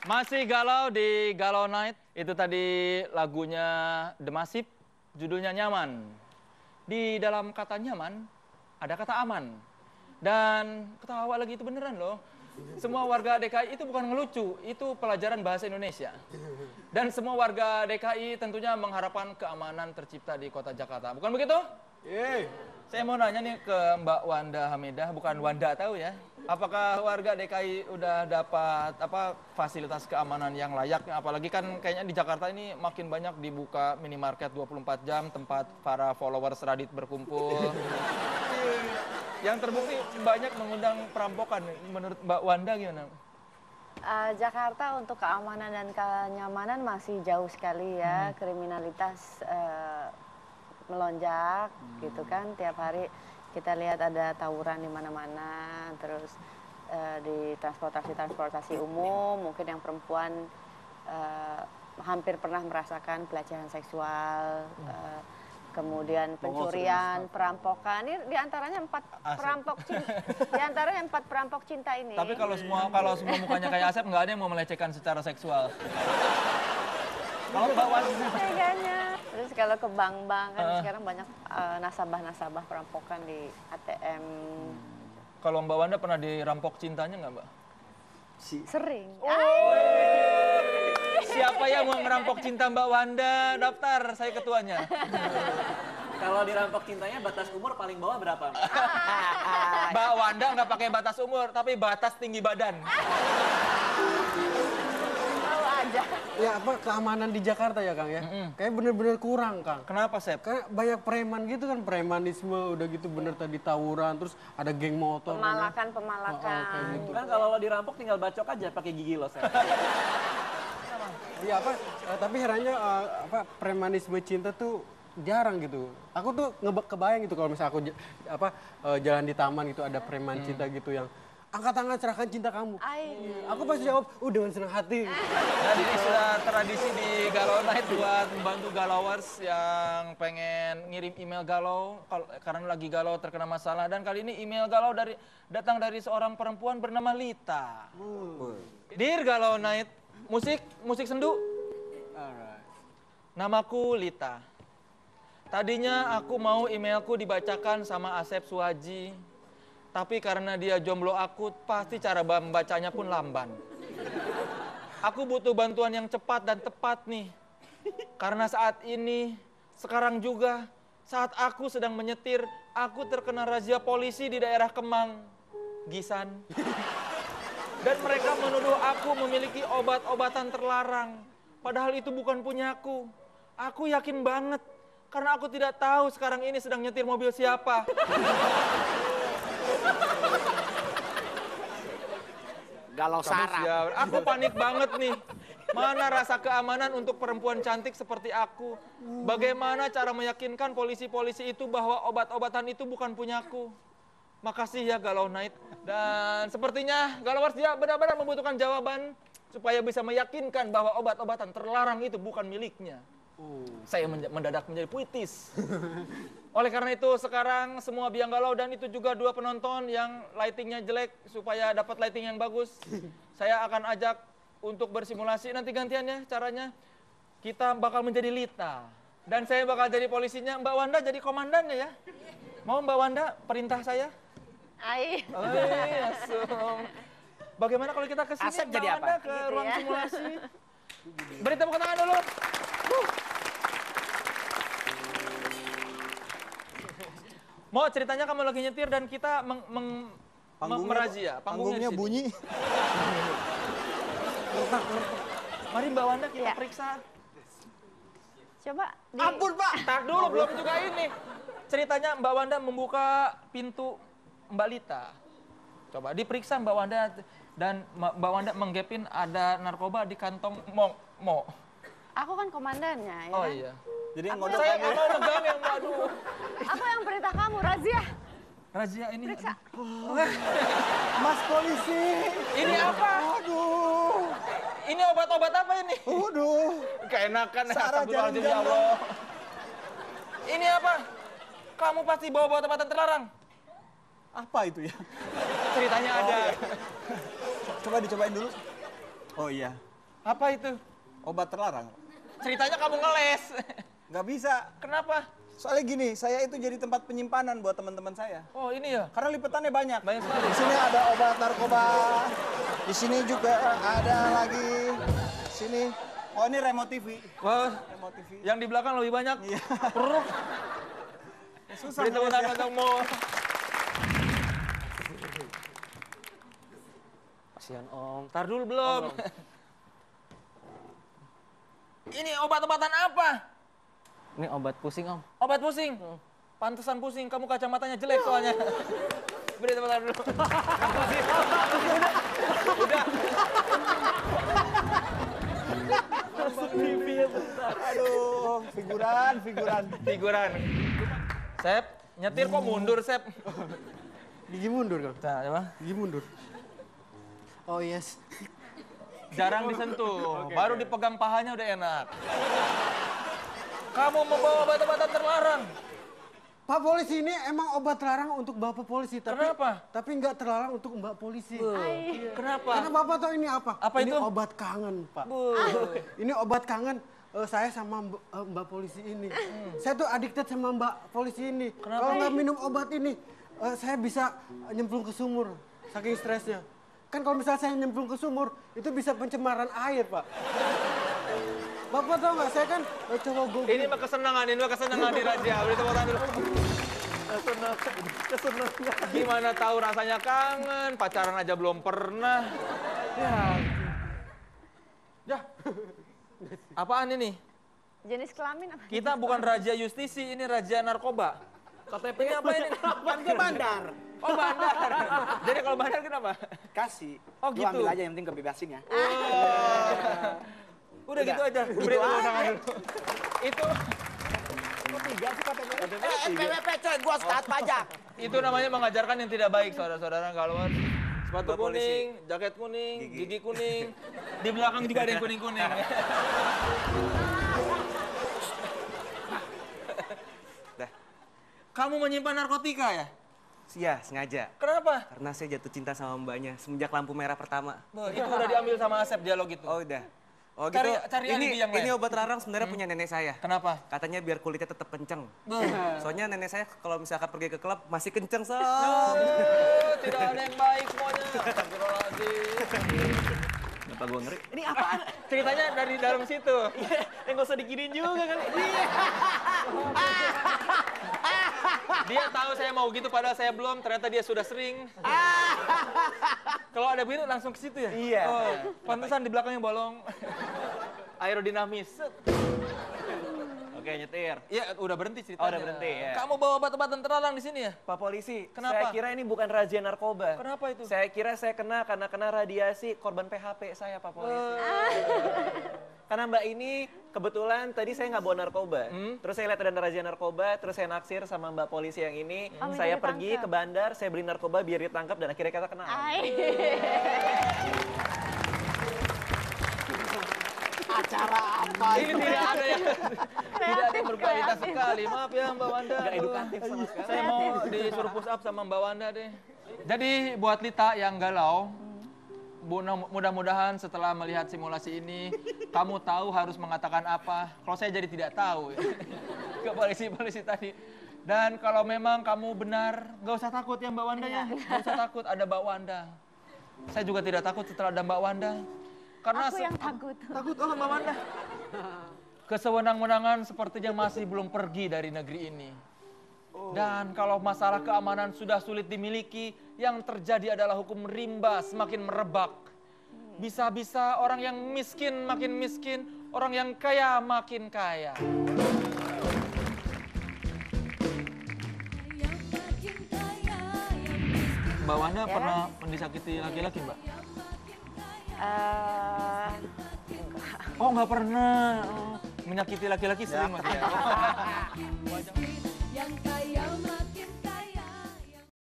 Masih galau di Galau Night. Itu tadi lagunya The Massive, judulnya Nyaman. Di dalam kata nyaman, ada kata aman. Dan ketawa lagi itu beneran loh. Semua warga DKI itu bukan ngelucu, itu pelajaran bahasa Indonesia. Dan semua warga DKI tentunya mengharapkan keamanan tercipta di kota Jakarta. Bukan begitu? Saya mau nanya nih ke Mbak Wanda Hamidah, bukan Wanda tahu ya. Apakah warga DKI udah dapat fasilitas keamanan yang layak? Apalagi kan kayaknya di Jakarta ini makin banyak dibuka minimarket 24 jam, tempat para followers Radit berkumpul. Yang terbukti banyak mengundang perampokan. Menurut Mbak Wanda gimana? Jakarta untuk keamanan dan kenyamanan masih jauh sekali ya. Kriminalitas melonjak gitu kan, tiap hari kita lihat ada tawuran di mana-mana, terus di transportasi umum mungkin yang perempuan hampir pernah merasakan pelecehan seksual, kemudian pencurian, perampokan. Ini diantaranya empat perampok cinta ini. Tapi kalau semua mukanya kayak Asep, nggak ada yang mau melecehkan secara seksual. Kalau Mbak Wanda. Kayaknya. Terus kalau ke bank-bank kan sekarang banyak nasabah-nasabah perampokan di ATM. Kalau Mbak Wanda pernah dirampok cintanya nggak, Mbak? Sering. Siapa yang mau ngerampok cinta Mbak Wanda? Daftar, saya ketuanya. Kalau dirampok cintanya batas umur paling bawah berapa? Mbak Wanda nggak pakai batas umur, tapi batas tinggi badan. Ya keamanan di Jakarta ya Kang ya, kayak bener-bener kurang Kang. Kenapa Sep? Karena banyak preman gitu kan, premanisme udah gitu bener tadi tawuran, terus ada geng motor. Pemalakan. Kayak gitu. Kan kalau lo dirampok tinggal bacok aja pakai gigi lo. Iya tapi herannya premanisme cinta tuh jarang gitu. Aku tuh kebayang gitu kalau misalnya aku jalan di taman gitu ada preman cinta gitu yang angkat tangan serahkan cinta kamu. Aku pasti jawab, dengan senang hati. Dan ini sudah tradisi di Galau Night buat membantu galauers yang pengen ngirim email galau karena lagi galau terkena masalah. Dan kali ini email galau datang dari seorang perempuan bernama Lita. Dear Galau Night, musik sendu. Namaku Lita. Tadinya aku mau emailku dibacakan sama Asep Suhaji. Tapi karena dia jomblo akut, pasti cara membacanya pun lamban. Aku butuh bantuan yang cepat dan tepat nih. Karena sekarang juga, saat aku sedang menyetir, aku terkena razia polisi di daerah Kemang, Gisan. Dan mereka menuduh aku memiliki obat-obatan terlarang. Padahal itu bukan punyaku. Aku yakin banget, karena aku tidak tahu sekarang ini sedang nyetir mobil siapa. Galau sarap. Aku panik banget nih. Mana rasa keamanan untuk perempuan cantik seperti aku? Bagaimana cara meyakinkan polisi-polisi itu bahwa obat-obatan itu bukan punyaku? Makasih ya Galau Night. Dan sepertinya Galauers dia benar-benar membutuhkan jawaban supaya bisa meyakinkan bahwa obat-obatan terlarang itu bukan miliknya. Saya mendadak menjadi puitis. Oleh karena itu sekarang semua biang galau dan itu juga dua penonton yang lightingnya jelek supaya dapat lighting yang bagus. Saya akan ajak untuk bersimulasi nanti gantiannya caranya. Kita bakal menjadi Lita dan saya bakal jadi polisinya. Mbak Wanda jadi komandannya ya. Mau Mbak Wanda perintah saya? Langsung. Bagaimana kalau kita kesini Asep Mbak jadi Wanda apa? ke Gitu ruang ya. simulasi? Beri tepuk tangan dulu. Mau ceritanya kamu lagi nyetir dan kita merazia. Panggungnya bunyi. Mari Mbak Wanda kita periksa. Coba. Ampun Pak. Tar dulu belum juga ini. Ceritanya Mbak Wanda membuka pintu Mbak Lita. Coba diperiksa Mbak Wanda dan Mbak Wanda menggepin ada narkoba di kantong Mo. Aku kan komandannya ya. Oh kan? iya. Jadi yang Saya nggak mau megang yang aduh. Apa yang perintah kamu, razia? Razia ini. Periksa. Mas polisi. Ini apa? Aduh. Ini obat-obat apa ini? Aduh. Keenakan ya, Sarah astagfirullahaladzim, ya jalan-jalan. Allah. Ini apa? Kamu pasti bawa obat-obatan terlarang. Apa itu ya? Ceritanya ada. Coba dicobain dulu. Oh iya. Apa itu? Obat terlarang. Ceritanya kamu ngeles. Nggak bisa. Kenapa? Soalnya gini, saya itu jadi tempat penyimpanan buat teman-teman saya. Oh ini ya? Karena lipetannya banyak. Banyak sekali. Di sini ada obat narkoba. Di sini juga ada lagi. Sini. Oh ini remote TV. Wah, Remote TV. yang di belakang lebih banyak. Iya. Perut. Susah. Beri tepuk tangan nulisnya. untukmu. Kasihan Om. Tar dulu belum. Ini obat-obatan apa? Ini obat pusing Om. Obat pusing. Pantesan pusing, kamu kacamatanya jelek soalnya. Beri tepuk tangan dulu. Udah. Aduh, figuran. Figuran. Sep, nyetir kok mundur, Sep. Gigi mundur kan? Nah, apa? Gigi mundur. Oh yes. Jarang disentuh, baru dipegang pahanya udah enak. Kamu membawa obat-obatan terlarang. Pak polisi, ini emang obat terlarang untuk bapak polisi. Kenapa? Tapi nggak terlarang untuk mbak polisi. Kenapa? Karena bapak tahu ini apa? Apa ini itu? obat kangen, Pak. Ini obat kangen saya sama mbak polisi ini. Saya tuh addicted sama mbak polisi ini. Kalau nggak minum obat ini, saya bisa nyemplung ke sumur. Saking stresnya. Kan kalau misalnya saya nyemplung ke sumur, itu bisa pencemaran air, Pak. Bapak tahu nggak, saya kan cowok gue. Ini mah kesenangan di Raja. Beri tepuk tangan dulu. Kesenangan. Gimana tahu rasanya kangen, pacaran aja belum pernah. Ya. Apaan ini? Jenis kelamin apa? Kita bukan Raja Justisi, ini Raja Narkoba. KTP-nya apa ini? Kan gue bandar. Oh bandar. Jadi kalau bandar kenapa? Kasih. Oh, Lu gitu. ambil aja yang penting kebebasin ya. Udah gitu aja. Beri tepuk tangan dulu. Itu NPWP coy, gua taat pajak. itu namanya mengajarkan yang tidak baik, saudara-saudara. Kalau sepatu Mbak polisi. kuning, jaket kuning, gigi kuning, di belakang juga ada yang kuning-kuning. Dah. Kamu menyimpan narkotika ya? Iya, sengaja. Kenapa? Karena saya jatuh cinta sama mbaknya semenjak lampu merah pertama. Itu udah diambil sama Asep dialog itu. Oh udah. Oh Cari- gitu. cari alibi yang ini lain. obat terlarang sebenarnya punya nenek saya. Kenapa? Katanya biar kulitnya tetap kenceng. Soalnya nenek saya kalau misalkan pergi ke klub masih kenceng sob. Tidak ada yang baik semuanya. Astagfirullahaladzim. Kenapa gue ngeri? Ini apaan? Ceritanya dari dalam situ. Yang gak usah diginiin juga kali. Dia tahu saya mau gitu padahal saya belum, ternyata dia sudah sering. Kalau ada begitu langsung ke situ ya? Iya. Oh, pantesan di belakangnya bolong. Aerodinamis. Set. Oke, nyetir. Ya udah berhenti ceritanya. Oh, udah berhenti, ya. Kamu bawa obat-obatan terlarang di sini ya? Pak polisi, Kenapa? saya kira ini bukan razia narkoba. Kenapa itu? Saya kira saya kena karena kena radiasi korban PHP saya, Pak polisi. Karena mbak ini kebetulan tadi saya nggak bawa narkoba. Terus saya lihat ada razia narkoba, terus saya naksir sama mbak polisi yang ini. Oh, minta Saya pergi ditangkap. ke bandar, saya beli narkoba biar ditangkap dan akhirnya kita kenal. Acara apa Ini tidak ada yang berkualitas sekali. Maaf ya Mbak Wanda. Nggak edukatif sama sekali. Saya mau disuruh push up sama Mbak Wanda deh. Jadi buat Lita yang galau, mudah-mudahan setelah melihat simulasi ini, kamu tahu harus mengatakan apa. Kalau saya jadi tidak tahu ya. Ke polisi-polisi tadi. Dan kalau memang kamu benar, gak usah takut ya Mbak Wanda ya. Gak usah takut, ada Mbak Wanda. Saya juga tidak takut setelah ada Mbak Wanda. Karena Aku yang takut. takut sama Mbak Wanda. Kesewenang-wenangan sepertinya masih belum pergi dari negeri ini. Dan kalau masalah keamanan sudah sulit dimiliki, yang terjadi adalah hukum rimba semakin merebak. Bisa-bisa orang yang miskin makin miskin, orang yang kaya makin kaya. Mbak Wanda Ya pernah disakiti laki-laki, Mbak? Enggak. Oh, nggak pernah. Oh, menyakiti laki-laki sering maksudnya. Oh.